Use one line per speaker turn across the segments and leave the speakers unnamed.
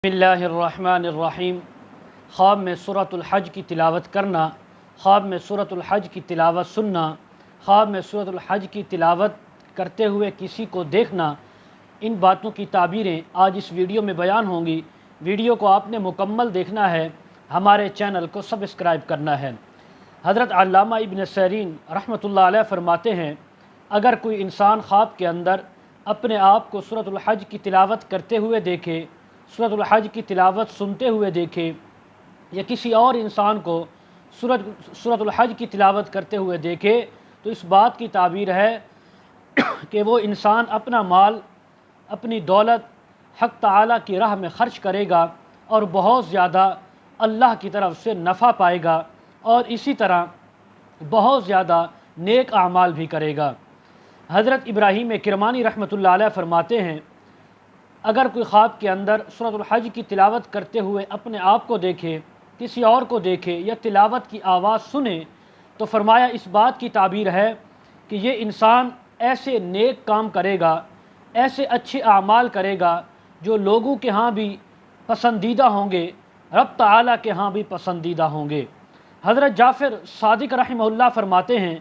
بسم اللہ الرحمن الرحیم۔ خواب میں سورۃ الحج کی تلاوت کرنا، خواب میں سورۃ الحج کی تلاوت سننا، خواب میں سورۃ الحج کی تلاوت کرتے ہوئے کسی کو دیکھنا، ان باتوں کی تعبیریں آج اس ویڈیو میں بیان ہوں گی۔ ویڈیو کو آپ نے مکمل دیکھنا ہے، ہمارے چینل کو سبسکرائب کرنا ہے۔ حضرت علامہ ابن سیرین رحمۃ اللہ علیہ فرماتے ہیں، اگر کوئی انسان خواب کے اندر اپنے آپ کو سورۃ الحج کی تلاوت کرتے ہوئے دیکھے، سورۃ الحج کی تلاوت سنتے ہوئے دیکھے، یا کسی اور انسان کو سورۃ الحج کی تلاوت کرتے ہوئے دیکھے، تو اس بات کی تعبیر ہے کہ وہ انسان اپنا مال، اپنی دولت حق تعالیٰ کی راہ میں خرچ کرے گا اور بہت زیادہ اللہ کی طرف سے نفع پائے گا، اور اسی طرح بہت زیادہ نیک اعمال بھی کرے گا۔ حضرت ابراہیم کرمانی رحمۃ اللہ علیہ فرماتے ہیں، اگر کوئی خواب کے اندر سورۃ الحج کی تلاوت کرتے ہوئے اپنے آپ کو دیکھے، کسی اور کو دیکھے یا تلاوت کی آواز سنے، تو فرمایا اس بات کی تعبیر ہے کہ یہ انسان ایسے نیک کام کرے گا، ایسے اچھے اعمال کرے گا جو لوگوں کے ہاں بھی پسندیدہ ہوں گے، رب تعالیٰ کے ہاں بھی پسندیدہ ہوں گے۔ حضرت جعفر صادق رحمہ اللہ فرماتے ہیں،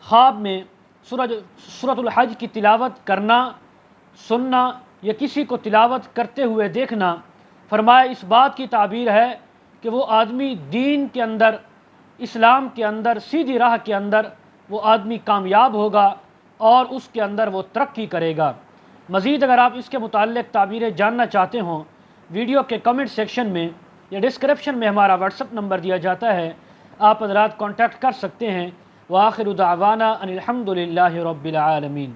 خواب میں سورۃ الحج کی تلاوت کرنا، سننا یا کسی کو تلاوت کرتے ہوئے دیکھنا، فرمایا اس بات کی تعبیر ہے کہ وہ آدمی دین کے اندر، اسلام کے اندر، سیدھی راہ کے اندر وہ آدمی کامیاب ہوگا اور اس کے اندر وہ ترقی کرے گا۔ مزید اگر آپ اس کے متعلق تعبیریں جاننا چاہتے ہوں، ویڈیو کے کمنٹ سیکشن میں یا ڈسکرپشن میں ہمارا واٹس ایپ نمبر دیا جاتا ہے، آپ حضرات کانٹیکٹ کر سکتے ہیں۔ وآخر دعوانا ان الحمد للہ رب العالمین۔